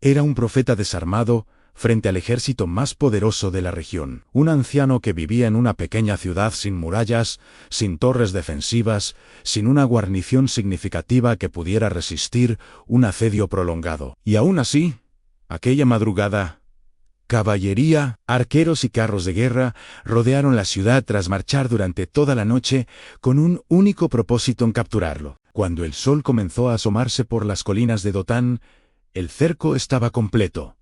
Era un profeta desarmado frente al ejército más poderoso de la región. Un anciano que vivía en una pequeña ciudad sin murallas, sin torres defensivas, sin una guarnición significativa que pudiera resistir un asedio prolongado. Y aún así, aquella madrugada, caballería, arqueros y carros de guerra rodearon la ciudad tras marchar durante toda la noche con un único propósito en capturarlo. Cuando el sol comenzó a asomarse por las colinas de Dotán, el cerco estaba completo.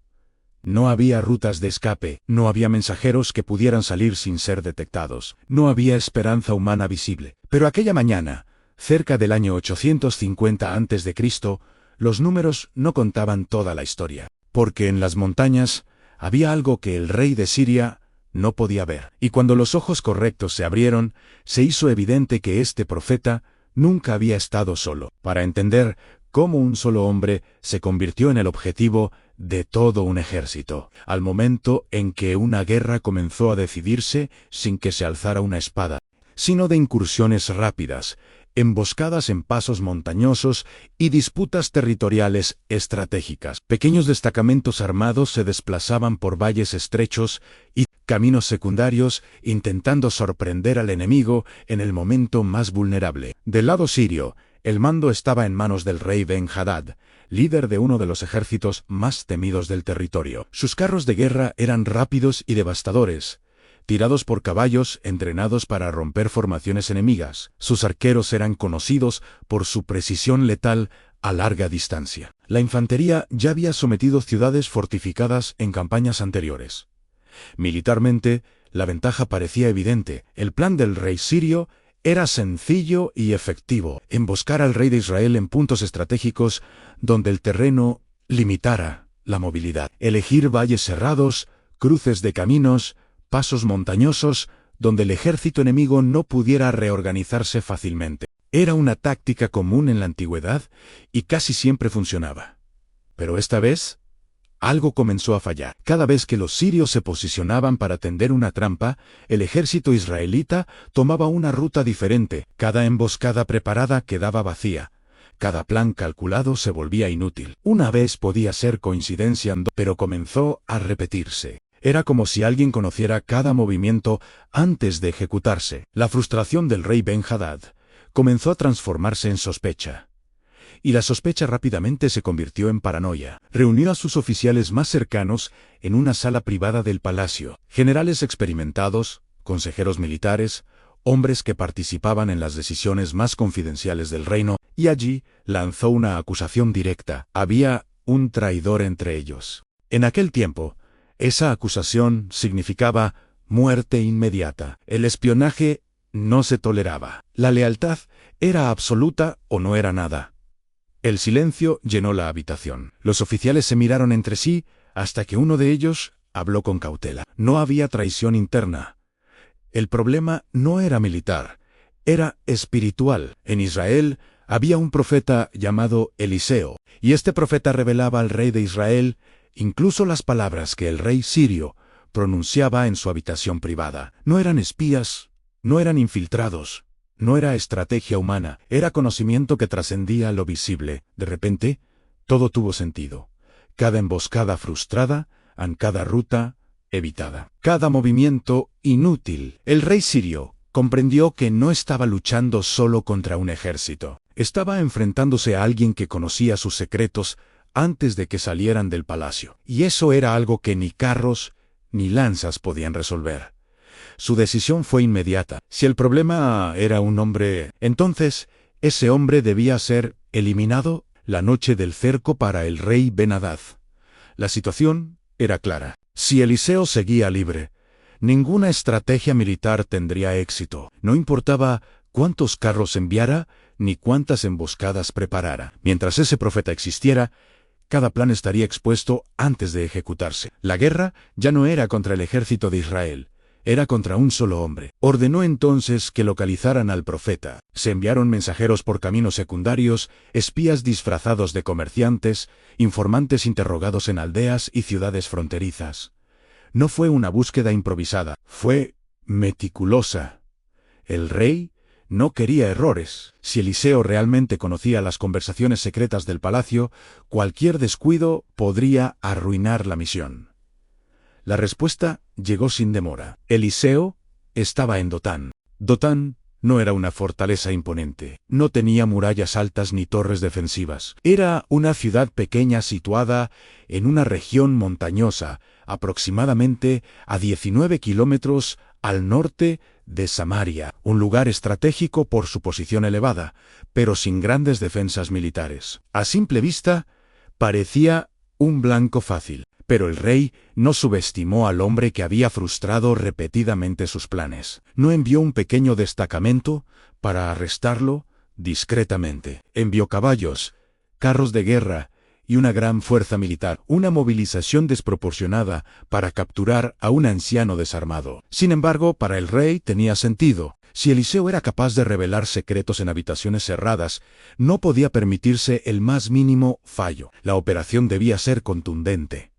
No había rutas de escape, no había mensajeros que pudieran salir sin ser detectados, no había esperanza humana visible. Pero aquella mañana, cerca del año 850 a.C., los números no contaban toda la historia, porque en las montañas había algo que el rey de Siria no podía ver. Y cuando los ojos correctos se abrieron, se hizo evidente que este profeta nunca había estado solo. Para entender cómo un solo hombre se convirtió en el objetivo de todo un ejército, al momento en que una guerra comenzó a decidirse sin que se alzara una espada, sino de incursiones rápidas, emboscadas en pasos montañosos y disputas territoriales estratégicas. Pequeños destacamentos armados se desplazaban por valles estrechos y caminos secundarios intentando sorprender al enemigo en el momento más vulnerable. Del lado sirio, el mando estaba en manos del rey Ben-Hadad, líder de uno de los ejércitos más temidos del territorio. Sus carros de guerra eran rápidos y devastadores, tirados por caballos entrenados para romper formaciones enemigas. Sus arqueros eran conocidos por su precisión letal a larga distancia. La infantería ya había sometido ciudades fortificadas en campañas anteriores. Militarmente, la ventaja parecía evidente. El plan del rey sirio era sencillo y efectivo: emboscar al rey de Israel en puntos estratégicos donde el terreno limitara la movilidad. Elegir valles cerrados, cruces de caminos, pasos montañosos, donde el ejército enemigo no pudiera reorganizarse fácilmente. Era una táctica común en la antigüedad y casi siempre funcionaba. Pero esta vez, algo comenzó a fallar. Cada vez que los sirios se posicionaban para tender una trampa, el ejército israelita tomaba una ruta diferente. Cada emboscada preparada quedaba vacía. Cada plan calculado se volvía inútil. Una vez podía ser coincidencia, pero comenzó a repetirse. Era como si alguien conociera cada movimiento antes de ejecutarse. La frustración del rey Ben-Hadad comenzó a transformarse en sospecha. Y la sospecha rápidamente se convirtió en paranoia. Reunió a sus oficiales más cercanos en una sala privada del palacio. Generales experimentados, consejeros militares, hombres que participaban en las decisiones más confidenciales del reino, y allí lanzó una acusación directa. Había un traidor entre ellos. En aquel tiempo, esa acusación significaba muerte inmediata. El espionaje no se toleraba. La lealtad era absoluta o no era nada. El silencio llenó la habitación. Los oficiales se miraron entre sí hasta que uno de ellos habló con cautela. No había traición interna. El problema no era militar, era espiritual. En Israel había un profeta llamado Eliseo, y este profeta revelaba al rey de Israel incluso las palabras que el rey sirio pronunciaba en su habitación privada. No eran espías, no eran infiltrados. No era estrategia humana, era conocimiento que trascendía lo visible. De repente, todo tuvo sentido. Cada emboscada frustrada, cada ruta evitada, cada movimiento inútil. El rey sirio comprendió que no estaba luchando solo contra un ejército. Estaba enfrentándose a alguien que conocía sus secretos antes de que salieran del palacio. Y eso era algo que ni carros ni lanzas podían resolver. Su decisión fue inmediata. Si el problema era un hombre, entonces ese hombre debía ser eliminado la noche del cerco para el rey Ben-Hadad. La situación era clara. Si Eliseo seguía libre, ninguna estrategia militar tendría éxito. No importaba cuántos carros enviara ni cuántas emboscadas preparara. Mientras ese profeta existiera, cada plan estaría expuesto antes de ejecutarse. La guerra ya no era contra el ejército de Israel. Era contra un solo hombre. Ordenó entonces que localizaran al profeta. Se enviaron mensajeros por caminos secundarios, espías disfrazados de comerciantes, informantes interrogados en aldeas y ciudades fronterizas. No fue una búsqueda improvisada, fue meticulosa. El rey No quería errores. Si Eliseo realmente conocía las conversaciones secretas del palacio, cualquier descuido podría arruinar la misión. La respuesta llegó sin demora. Eliseo estaba en Dotán. Dotán no era una fortaleza imponente. No tenía murallas altas ni torres defensivas. Era una ciudad pequeña situada en una región montañosa, aproximadamente a 19 kilómetros al norte de Samaria, un lugar estratégico por su posición elevada, pero sin grandes defensas militares. A simple vista, parecía un blanco fácil. Pero el rey no subestimó al hombre que había frustrado repetidamente sus planes. No envió un pequeño destacamento para arrestarlo discretamente. Envió caballos, carros de guerra y una gran fuerza militar, una movilización desproporcionada para capturar a un anciano desarmado. Sin embargo, para el rey tenía sentido. Si Eliseo era capaz de revelar secretos en habitaciones cerradas, no podía permitirse el más mínimo fallo. La operación debía ser contundente.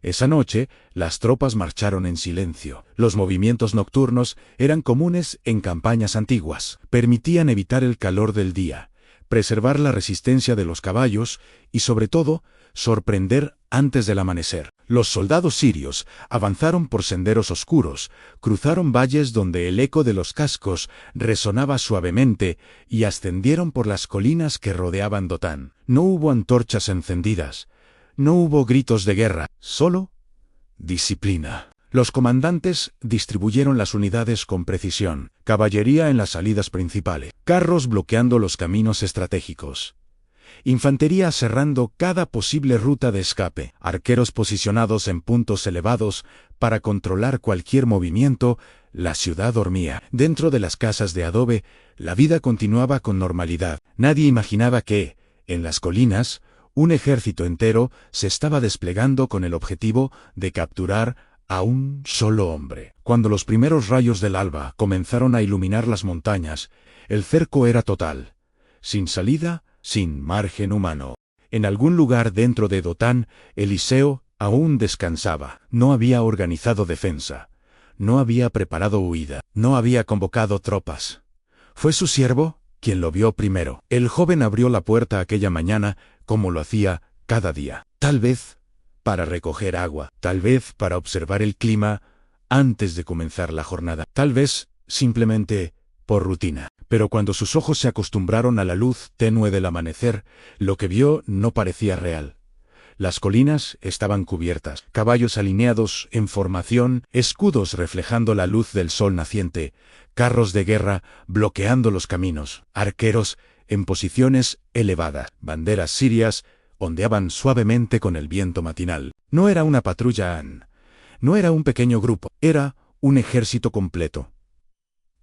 Esa noche, las tropas marcharon en silencio. Los movimientos nocturnos eran comunes en campañas antiguas. Permitían evitar el calor del día, preservar la resistencia de los caballos y, sobre todo, sorprender antes del amanecer. Los soldados sirios avanzaron por senderos oscuros, cruzaron valles donde el eco de los cascos resonaba suavemente y ascendieron por las colinas que rodeaban Dotán. No hubo antorchas encendidas. No hubo gritos de guerra, solo disciplina. Los comandantes distribuyeron las unidades con precisión, caballería en las salidas principales, carros bloqueando los caminos estratégicos, infantería cerrando cada posible ruta de escape, arqueros posicionados en puntos elevados para controlar cualquier movimiento. La ciudad dormía. Dentro de las casas de adobe, la vida continuaba con normalidad. Nadie imaginaba que, en las colinas, un ejército entero se estaba desplegando con el objetivo de capturar a un solo hombre. Cuando los primeros rayos del alba comenzaron a iluminar las montañas, el cerco era total, sin salida, sin margen humano. En algún lugar dentro de Dotán, Eliseo aún descansaba. No había organizado defensa, no había preparado huida, no había convocado tropas. Fue su siervo quien lo vio primero. El joven abrió la puerta aquella mañana, como lo hacía cada día. Tal vez para recoger agua, tal vez para observar el clima antes de comenzar la jornada, tal vez simplemente por rutina. Pero cuando sus ojos se acostumbraron a la luz tenue del amanecer, lo que vio no parecía real. Las colinas estaban cubiertas, caballos alineados en formación, escudos reflejando la luz del sol naciente, carros de guerra bloqueando los caminos, arqueros en posiciones elevadas, banderas sirias ondeaban suavemente con el viento matinal. No era una patrulla, no era un pequeño grupo, era un ejército completo.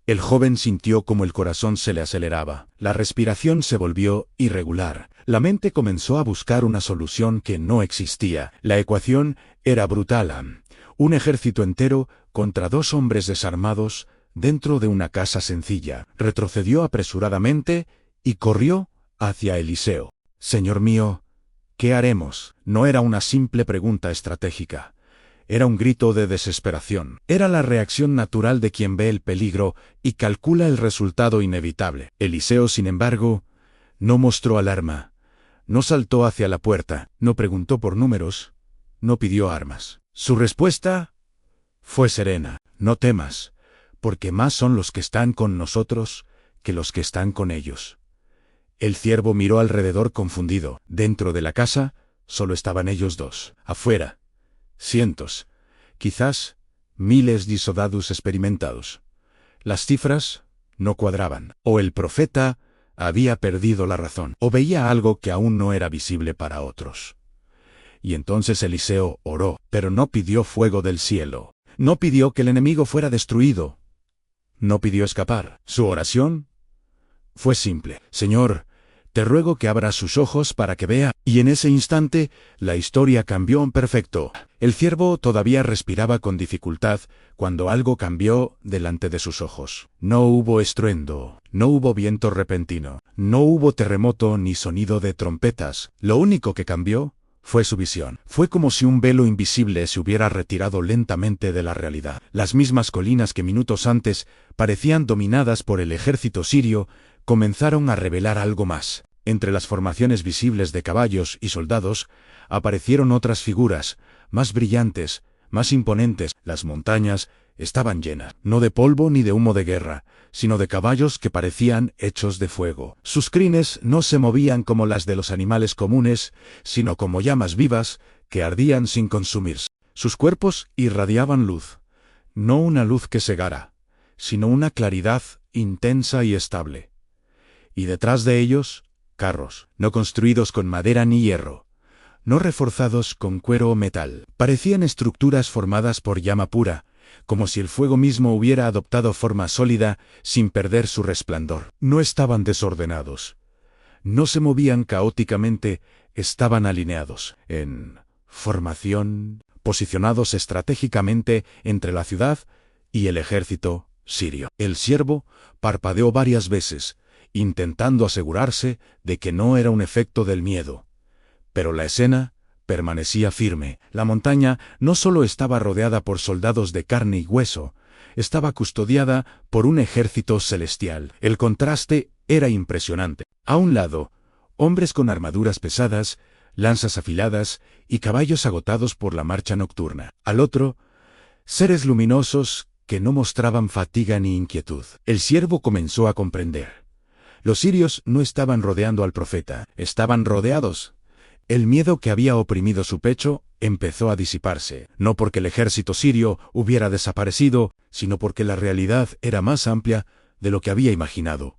El joven sintió como el corazón se le aceleraba, la respiración se volvió irregular, la mente comenzó a buscar una solución que no existía. La ecuación era brutal. Un ejército entero contra dos hombres desarmados dentro de una casa sencilla. Retrocedió apresuradamente y corrió hacia Eliseo. «Señor mío, ¿qué haremos?». No era una simple pregunta estratégica. Era un grito de desesperación. Era la reacción natural de quien ve el peligro y calcula el resultado inevitable. Eliseo, sin embargo, no mostró alarma. No saltó hacia la puerta, no preguntó por números, no pidió armas. Su respuesta fue serena. «No temas, porque más son los que están con nosotros que los que están con ellos». El ciervo miró alrededor confundido. Dentro de la casa solo estaban ellos dos. Afuera, cientos, quizás miles de soldados experimentados. Las cifras no cuadraban. O el profeta había perdido la razón, o veía algo que aún no era visible para otros. Y entonces Eliseo oró, pero no pidió fuego del cielo. No pidió que el enemigo fuera destruido. No pidió escapar. Su oración fue simple. «Señor, te ruego que abra sus ojos para que vea». Y en ese instante, la historia cambió en perfecto. El ciervo todavía respiraba con dificultad cuando algo cambió delante de sus ojos. No hubo estruendo, no hubo viento repentino, no hubo terremoto ni sonido de trompetas. Lo único que cambió fue su visión. Fue como si un velo invisible se hubiera retirado lentamente de la realidad. Las mismas colinas que minutos antes parecían dominadas por el ejército sirio comenzaron a revelar algo más. Entre las formaciones visibles de caballos y soldados aparecieron otras figuras, más brillantes, más imponentes. Las montañas estaban llenas, no de polvo ni de humo de guerra, sino de caballos que parecían hechos de fuego. Sus crines no se movían como las de los animales comunes, sino como llamas vivas que ardían sin consumirse. Sus cuerpos irradiaban luz, no una luz que cegara, sino una claridad intensa y estable. Y detrás de ellos, carros, no construidos con madera ni hierro, no reforzados con cuero o metal. Parecían estructuras formadas por llama pura, como si el fuego mismo hubiera adoptado forma sólida sin perder su resplandor. No estaban desordenados, no se movían caóticamente, estaban alineados, en formación, posicionados estratégicamente entre la ciudad y el ejército sirio. El siervo parpadeó varias veces, intentando asegurarse de que no era un efecto del miedo. Pero la escena permanecía firme. La montaña no solo estaba rodeada por soldados de carne y hueso, estaba custodiada por un ejército celestial. El contraste era impresionante. A un lado, hombres con armaduras pesadas, lanzas afiladas y caballos agotados por la marcha nocturna. Al otro, seres luminosos que no mostraban fatiga ni inquietud. El siervo comenzó a comprender. Los sirios no estaban rodeando al profeta, estaban rodeados. El miedo que había oprimido su pecho empezó a disiparse, no porque el ejército sirio hubiera desaparecido, sino porque la realidad era más amplia de lo que había imaginado.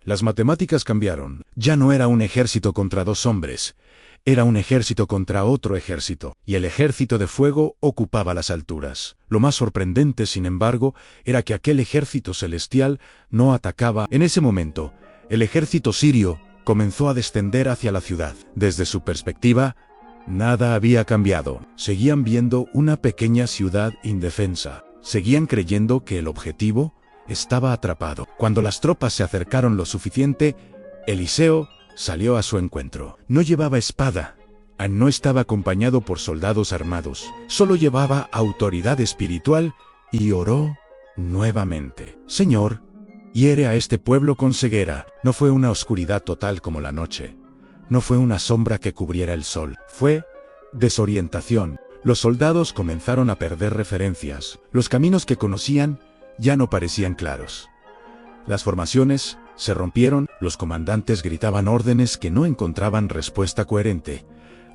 Las matemáticas cambiaron. Ya no era un ejército contra dos hombres, era un ejército contra otro ejército, y el ejército de fuego ocupaba las alturas. Lo más sorprendente, sin embargo, era que aquel ejército celestial no atacaba. En ese momento, el ejército sirio comenzó a descender hacia la ciudad. Desde su perspectiva, nada había cambiado. Seguían viendo una pequeña ciudad indefensa. Seguían creyendo que el objetivo estaba atrapado. Cuando las tropas se acercaron lo suficiente, Eliseo salió a su encuentro. No llevaba espada. No estaba acompañado por soldados armados. Solo llevaba autoridad espiritual y oró nuevamente. Señor, hiere a este pueblo con ceguera. No fue una oscuridad total como la noche. No fue una sombra que cubriera el sol. Fue desorientación. Los soldados comenzaron a perder referencias. Los caminos que conocían ya no parecían claros. Las formaciones se rompieron. Los comandantes gritaban órdenes que no encontraban respuesta coherente.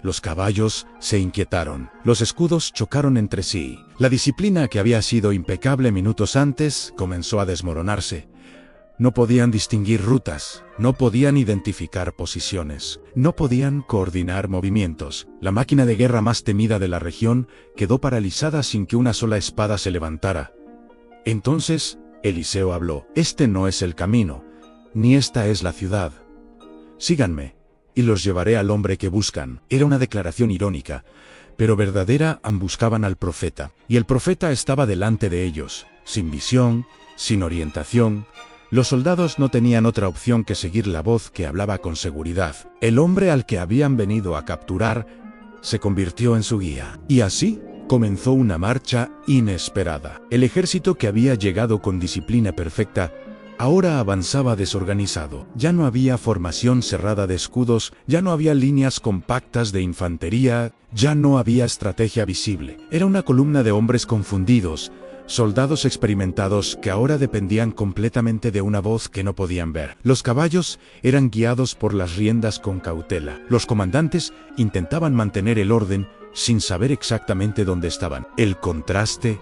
Los caballos se inquietaron. Los escudos chocaron entre sí. La disciplina que había sido impecable minutos antes comenzó a desmoronarse. No podían distinguir rutas, no podían identificar posiciones, no podían coordinar movimientos. La máquina de guerra más temida de la región quedó paralizada sin que una sola espada se levantara. Entonces, Eliseo habló. Este no es el camino, ni esta es la ciudad. Síganme, y los llevaré al hombre que buscan. Era una declaración irónica, pero verdadera. Buscaban al profeta, y el profeta estaba delante de ellos, sin visión, sin orientación. Los soldados no tenían otra opción que seguir la voz que hablaba con seguridad. El hombre al que habían venido a capturar se convirtió en su guía. Y así comenzó una marcha inesperada. El ejército que había llegado con disciplina perfecta ahora avanzaba desorganizado. Ya no había formación cerrada de escudos, ya no había líneas compactas de infantería, ya no había estrategia visible. Era una columna de hombres confundidos, soldados experimentados que ahora dependían completamente de una voz que no podían ver. Los caballos eran guiados por las riendas con cautela. Los comandantes intentaban mantener el orden sin saber exactamente dónde estaban. El contraste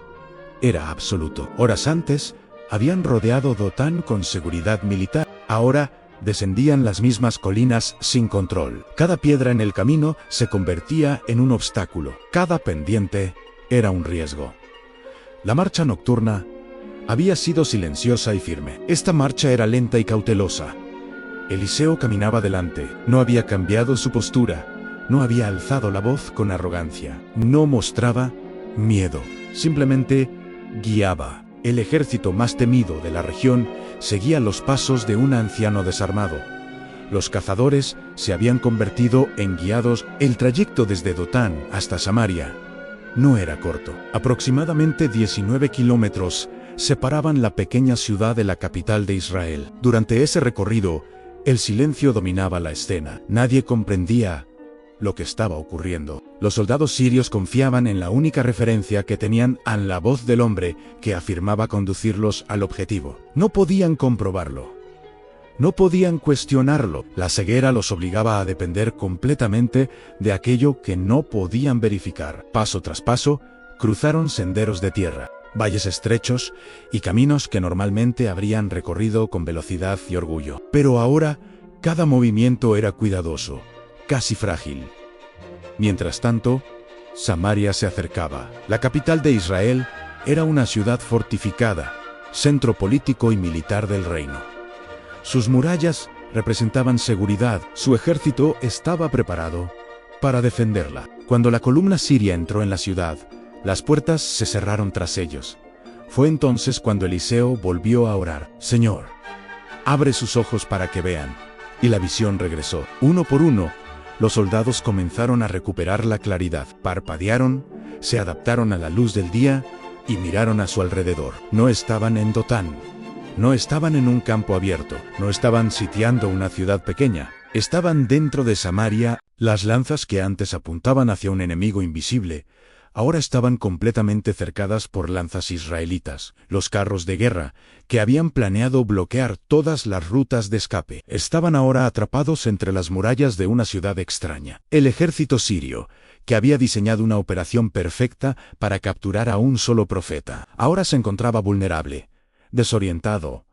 era absoluto. Horas antes, habían rodeado Dotán con seguridad militar. Ahora descendían las mismas colinas sin control. Cada piedra en el camino se convertía en un obstáculo. Cada pendiente era un riesgo. La marcha nocturna había sido silenciosa y firme. Esta marcha era lenta y cautelosa. Eliseo caminaba delante. No había cambiado su postura. No había alzado la voz con arrogancia. No mostraba miedo. Simplemente guiaba. El ejército más temido de la región seguía los pasos de un anciano desarmado. Los cazadores se habían convertido en guiados. El trayecto desde Dotán hasta Samaria no era corto. Aproximadamente 19 kilómetros separaban la pequeña ciudad de la capital de Israel. Durante ese recorrido, el silencio dominaba la escena. Nadie comprendía lo que estaba ocurriendo. Los soldados sirios confiaban en la única referencia que tenían a la voz del hombre que afirmaba conducirlos al objetivo. No podían comprobarlo. No podían cuestionarlo. La ceguera los obligaba a depender completamente de aquello que no podían verificar. Paso tras paso, cruzaron senderos de tierra, valles estrechos y caminos que normalmente habrían recorrido con velocidad y orgullo. Pero ahora, cada movimiento era cuidadoso, casi frágil. Mientras tanto, Samaria se acercaba. La capital de Israel era una ciudad fortificada, centro político y militar del reino. Sus murallas representaban seguridad. Su ejército estaba preparado para defenderla. Cuando la columna siria entró en la ciudad, las puertas se cerraron tras ellos. Fue entonces cuando Eliseo volvió a orar: Señor, abre sus ojos para que vean. Y la visión regresó. Uno por uno, los soldados comenzaron a recuperar la claridad. Parpadearon, se adaptaron a la luz del día y miraron a su alrededor. No estaban en Dotán. No estaban en un campo abierto, no estaban sitiando una ciudad pequeña, estaban dentro de Samaria. Las lanzas que antes apuntaban hacia un enemigo invisible, ahora estaban completamente cercadas por lanzas israelitas. Los carros de guerra, que habían planeado bloquear todas las rutas de escape, estaban ahora atrapados entre las murallas de una ciudad extraña. El ejército sirio, que había diseñado una operación perfecta para capturar a un solo profeta, ahora se encontraba vulnerable, desorientado,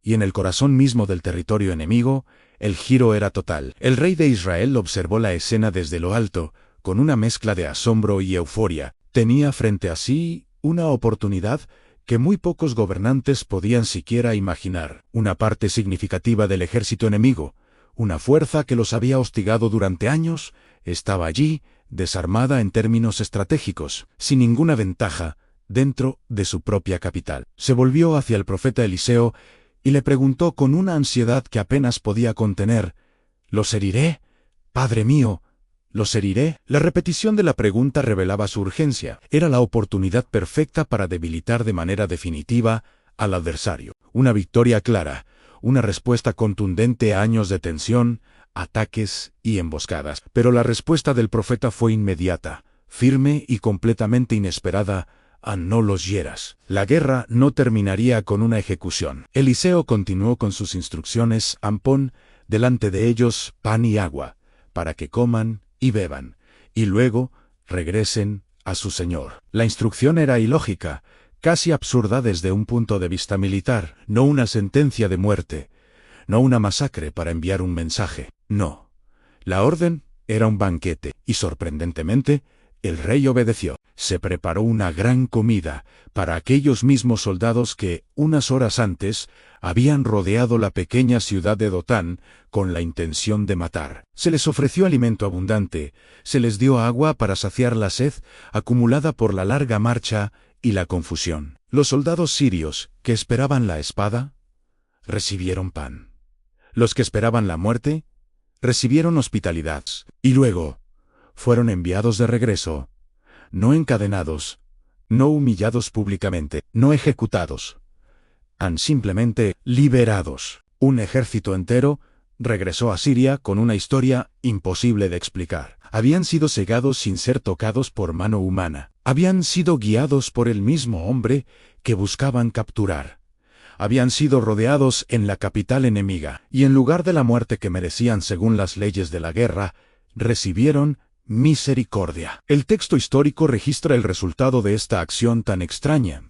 y en el corazón mismo del territorio enemigo, el giro era total. El rey de Israel observó la escena desde lo alto, con una mezcla de asombro y euforia. Tenía frente a sí una oportunidad que muy pocos gobernantes podían siquiera imaginar. Una parte significativa del ejército enemigo, una fuerza que los había hostigado durante años, estaba allí, desarmada en términos estratégicos, sin ninguna ventaja, dentro de su propia capital. Se volvió hacia el profeta Eliseo y le preguntó con una ansiedad que apenas podía contener: ¿Los heriré, padre mío? ¿Los heriré? La repetición de la pregunta revelaba su urgencia. Era la oportunidad perfecta para debilitar de manera definitiva al adversario. Una victoria clara, una respuesta contundente a años de tensión, ataques y emboscadas. Pero la respuesta del profeta fue inmediata, firme y completamente inesperada: no los hieras. La guerra no terminaría con una ejecución. Eliseo continuó con sus instrucciones: pon delante de ellos pan y agua, para que coman y beban, y luego regresen a su señor. La instrucción era ilógica, casi absurda desde un punto de vista militar. No una sentencia de muerte, no una masacre para enviar un mensaje. No. La orden era un banquete, y sorprendentemente, el rey obedeció. Se preparó una gran comida para aquellos mismos soldados que, unas horas antes, habían rodeado la pequeña ciudad de Dotán con la intención de matar. Se les ofreció alimento abundante, se les dio agua para saciar la sed acumulada por la larga marcha y la confusión. Los soldados sirios, que esperaban la espada, recibieron pan. Los que esperaban la muerte, recibieron hospitalidad. Y luego, fueron enviados de regreso, no encadenados, no humillados públicamente, no ejecutados, simplemente liberados. Un ejército entero regresó a Siria con una historia imposible de explicar. Habían sido cegados sin ser tocados por mano humana. Habían sido guiados por el mismo hombre que buscaban capturar. Habían sido rodeados en la capital enemiga, y en lugar de la muerte que merecían según las leyes de la guerra, recibieron misericordia. El texto histórico registra el resultado de esta acción tan extraña.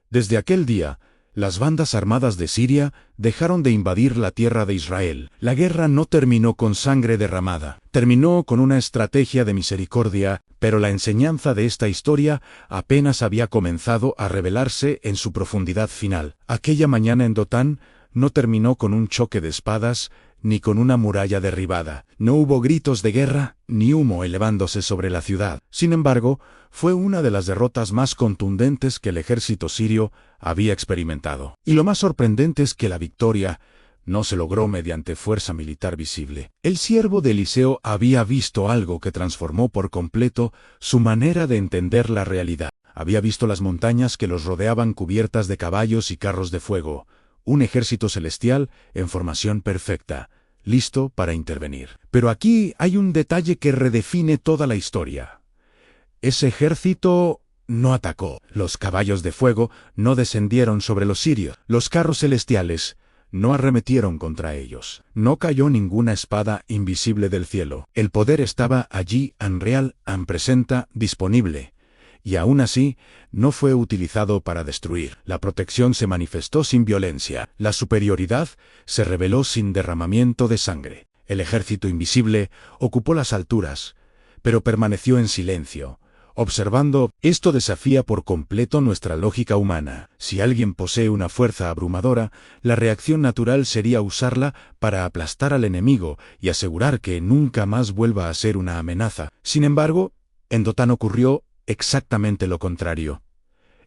Desde aquel día, las bandas armadas de Siria dejaron de invadir la tierra de Israel. La guerra no terminó con sangre derramada, terminó con una estrategia de misericordia, pero la enseñanza de esta historia apenas había comenzado a revelarse en su profundidad final. Aquella mañana en Dotán no terminó con un choque de espadas, ni con una muralla derribada. No hubo gritos de guerra, ni humo elevándose sobre la ciudad. Sin embargo, fue una de las derrotas más contundentes que el ejército sirio había experimentado. Y lo más sorprendente es que la victoria no se logró mediante fuerza militar visible. El siervo de Eliseo había visto algo que transformó por completo su manera de entender la realidad. Había visto las montañas que los rodeaban cubiertas de caballos y carros de fuego, un ejército celestial en formación perfecta, listo para intervenir. Pero aquí hay un detalle que redefine toda la historia. Ese ejército no atacó. Los caballos de fuego no descendieron sobre los sirios. Los carros celestiales no arremetieron contra ellos. No cayó ninguna espada invisible del cielo. El poder estaba allí, unreal, presenta, disponible. Y aún así, no fue utilizado para destruir. La protección se manifestó sin violencia. La superioridad se reveló sin derramamiento de sangre. El ejército invisible ocupó las alturas, pero permaneció en silencio. Observando, esto desafía por completo nuestra lógica humana. Si alguien posee una fuerza abrumadora, la reacción natural sería usarla para aplastar al enemigo y asegurar que nunca más vuelva a ser una amenaza. Sin embargo, en Dotán ocurrió exactamente lo contrario.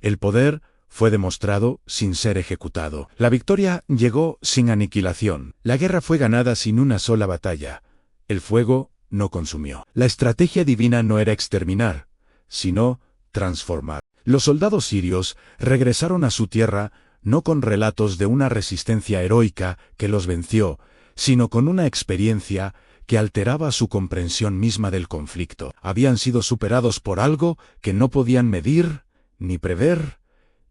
El poder fue demostrado sin ser ejecutado. La victoria llegó sin aniquilación. La guerra fue ganada sin una sola batalla. El fuego no consumió. La estrategia divina no era exterminar, sino transformar. Los soldados sirios regresaron a su tierra no con relatos de una resistencia heroica que los venció, sino con una experiencia que alteraba su comprensión misma del conflicto. Habían sido superados por algo que no podían medir, ni prever,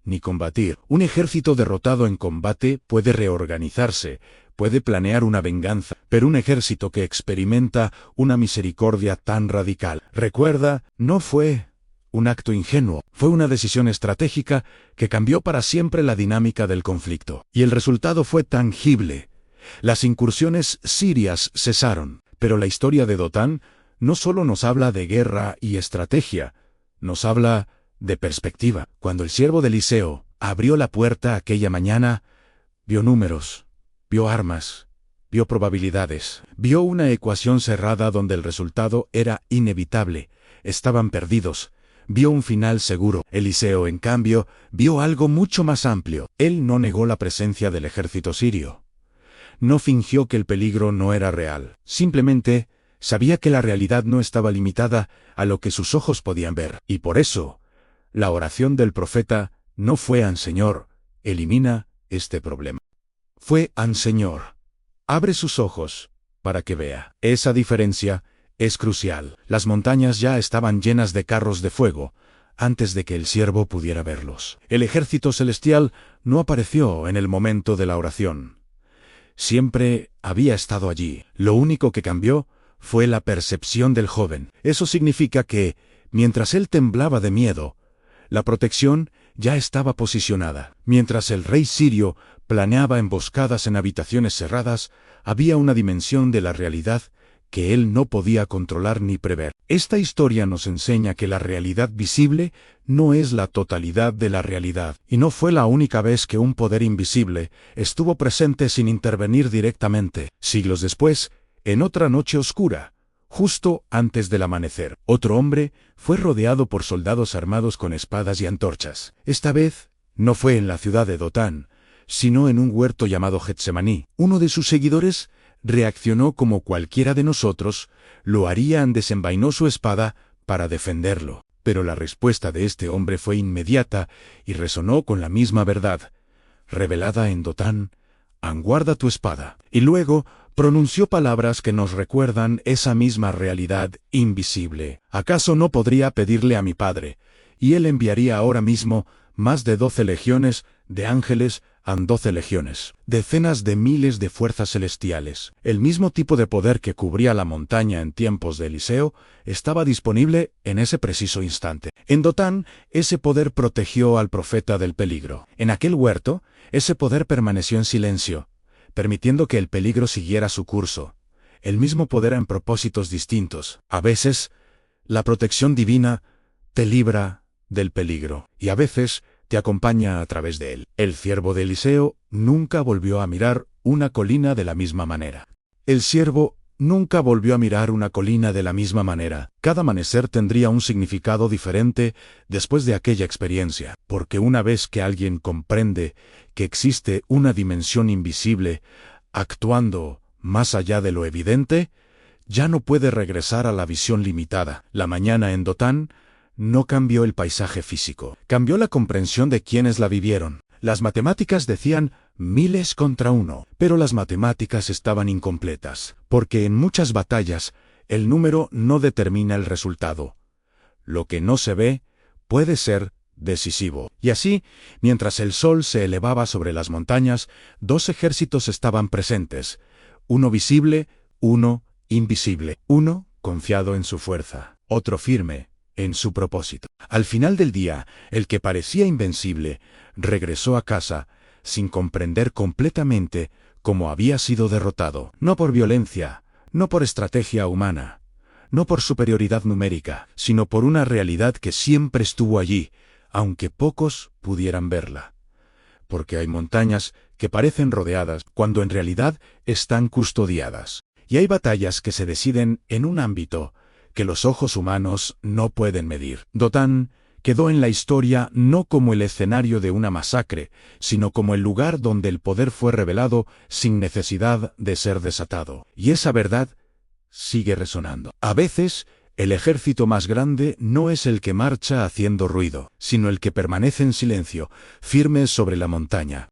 ni combatir. Un ejército derrotado en combate puede reorganizarse, puede planear una venganza, pero un ejército que experimenta una misericordia tan radical, recuerda, no fue un acto ingenuo, fue una decisión estratégica que cambió para siempre la dinámica del conflicto. Y el resultado fue tangible. Las incursiones sirias cesaron, pero la historia de Dotán no solo nos habla de guerra y estrategia, nos habla de perspectiva. Cuando el siervo de Eliseo abrió la puerta aquella mañana, vio números, vio armas, vio probabilidades, vio una ecuación cerrada donde el resultado era inevitable. Estaban perdidos. Vio un final seguro. Eliseo, en cambio, vio algo mucho más amplio. Él no negó la presencia del ejército sirio. No fingió que el peligro no era real. Simplemente sabía que la realidad no estaba limitada a lo que sus ojos podían ver. Y por eso, la oración del profeta no fue «An Señor, elimina este problema». Fue «An Señor, abre sus ojos para que vea». Esa diferencia es crucial. Las montañas ya estaban llenas de carros de fuego antes de que el siervo pudiera verlos. El ejército celestial no apareció en el momento de la oración. Siempre había estado allí. Lo único que cambió fue la percepción del joven. Eso significa que, mientras él temblaba de miedo, la protección ya estaba posicionada. Mientras el rey sirio planeaba emboscadas en habitaciones cerradas, había una dimensión de la realidad que él no podía controlar ni prever. Esta historia nos enseña que la realidad visible no es la totalidad de la realidad, y no fue la única vez que un poder invisible estuvo presente sin intervenir directamente. Siglos después, en otra noche oscura, justo antes del amanecer, otro hombre fue rodeado por soldados armados con espadas y antorchas. Esta vez, no fue en la ciudad de Dotán, sino en un huerto llamado Getsemaní. Uno de sus seguidores reaccionó como cualquiera de nosotros lo haría, desenvainó su espada para defenderlo. Pero la respuesta de este hombre fue inmediata y resonó con la misma verdad, revelada en Dotán: «Guarda tu espada». Y luego pronunció palabras que nos recuerdan esa misma realidad invisible. ¿Acaso no podría pedirle a mi Padre, y Él enviaría ahora mismo más de 12 legiones de ángeles, 12 legiones, decenas de miles de fuerzas celestiales? El mismo tipo de poder que cubría la montaña en tiempos de Eliseo estaba disponible en ese preciso instante. En Dotán, ese poder protegió al profeta del peligro. En aquel huerto, ese poder permaneció en silencio, permitiendo que el peligro siguiera su curso. El mismo poder en propósitos distintos. A veces, la protección divina te libra del peligro, y a veces te acompaña a través de él. El siervo de Eliseo nunca volvió a mirar una colina de la misma manera. El siervo nunca volvió a mirar una colina de la misma manera. Cada amanecer tendría un significado diferente después de aquella experiencia, porque una vez que alguien comprende que existe una dimensión invisible actuando más allá de lo evidente, ya no puede regresar a la visión limitada. La mañana en Dothan no cambió el paisaje físico, cambió la comprensión de quienes la vivieron. Las matemáticas decían miles contra uno, pero las matemáticas estaban incompletas, porque en muchas batallas el número no determina el resultado. Lo que no se ve puede ser decisivo. Y así, mientras el sol se elevaba sobre las montañas, dos ejércitos estaban presentes, uno visible, uno invisible, uno confiado en su fuerza, otro firme en su propósito. Al final del día, el que parecía invencible regresó a casa sin comprender completamente cómo había sido derrotado, no por violencia, no por estrategia humana, no por superioridad numérica, sino por una realidad que siempre estuvo allí, aunque pocos pudieran verla. Porque hay montañas que parecen rodeadas cuando en realidad están custodiadas. Y hay batallas que se deciden en un ámbito que los ojos humanos no pueden medir. Dothan quedó en la historia no como el escenario de una masacre, sino como el lugar donde el poder fue revelado sin necesidad de ser desatado. Y esa verdad sigue resonando. A veces, el ejército más grande no es el que marcha haciendo ruido, sino el que permanece en silencio, firme sobre la montaña,